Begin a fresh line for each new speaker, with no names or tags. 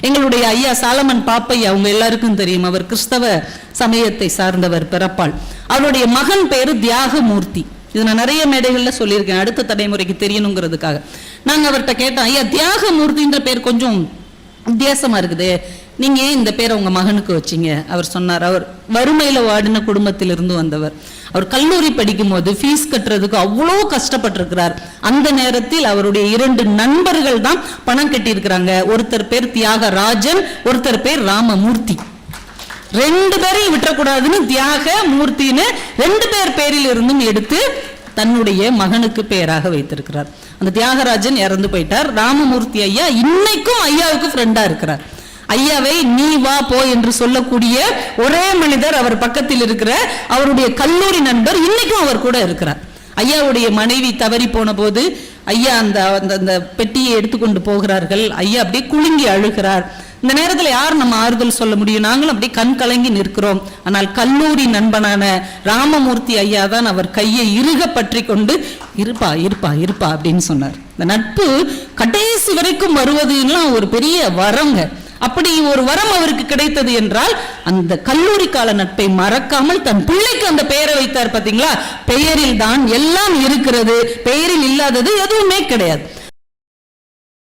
எங்களுடைய ஐயா சாலமன் பாப்பையா அவங்க எல்லாருக்கும் தெரியும். அவர் கிறிஸ்தவ சமயத்தை சார்ந்தவர் பிறப்பால். அவருடைய மகன் பேரு தியாகமூர்த்தி. இது நான் நிறைய மேடைகள்ல சொல்லியிருக்கேன், அடுத்த தலைமுறைக்கு தெரியணுங்கிறதுக்காக. நாங்க அவர்கிட்ட கேட்டோம், ஐயா தியாகமூர்த்தின்ற பேர் கொஞ்சம் வித்தியாசமா இருக்குது, நீங்க ஏன் இந்த பேரை உங்க மகனுக்கு வச்சீங்க? அவர் சொன்னார், அவர் வறுமையில வாடின குடும்பத்திலிருந்து வந்தவர். அவர் கல்லூரி படிக்கும் போது ஃபீஸ் கட்டுறதுக்கு அவ்வளோ கஷ்டப்பட்டிருக்கிறார். அந்த நேரத்தில் அவருடைய 2 நண்பர்கள் தான் பணம் கட்டியிருக்கிறாங்க. ஒருத்தர் பேர் தியாகராஜன், ஒருத்தர் பேர் ராமமூர்த்தி. 2 பேரையும் விட்டுறக்கூடாதுன்னு தியாக மூர்த்தின்னு 2 பேர் பேரில் இருந்தும் எடுத்து தன்னுடைய மகனுக்கு பெயராக வைத்திருக்கிறார். அந்த தியாகராஜன் இறந்து போயிட்டார். ராமமூர்த்தி ஐயா இன்னைக்கும் ஐயாவுக்கு ஃப்ரெண்டா இருக்கிறார். ஐயாவை நீ வா போ என்று சொல்லக்கூடிய ஒரே மனிதர் அவர் பக்கத்தில் இருக்கிற அவருடைய கல்லூரி நண்பர் இன்னைக்கும் அவர் கூட இருக்கிறார். ஐயாவுடைய மனைவி தவறி போன போது ஐயா அந்த பெட்டியை எடுத்துக்கொண்டு போகிறார்கள். ஐயா அப்படியே குலுங்கி அழுகிறார். இந்த நேரத்தில் யார் நம்ம ஆறுதல் சொல்ல முடியும்? நாங்களும் அப்படியே கண் கலங்கி நிற்கிறோம். ஆனால் கல்லூரி நண்பனான ராமமூர்த்தி ஐயா தான் அவர் கையை இறுக பற்றி கொண்டு இருப்பா இருப்பா இருப்பா அப்படின்னு சொன்னார். இந்த நட்பு கடைசி வரைக்கும் வருவதுலாம் ஒரு பெரிய வரங்க. அப்படி ஒரு வரம் அவருக்கு கிடைத்தது என்றால் அந்த கல்லூரி கால நட்பை மறக்காமல் தன் பிள்ளைக்கு அந்த பெயரை வைத்தார். பாத்தீங்களா? பெயரில் தான் எல்லாம் இருக்கிறது, பெயரில் இல்லாதது எதுவுமே கிடையாது.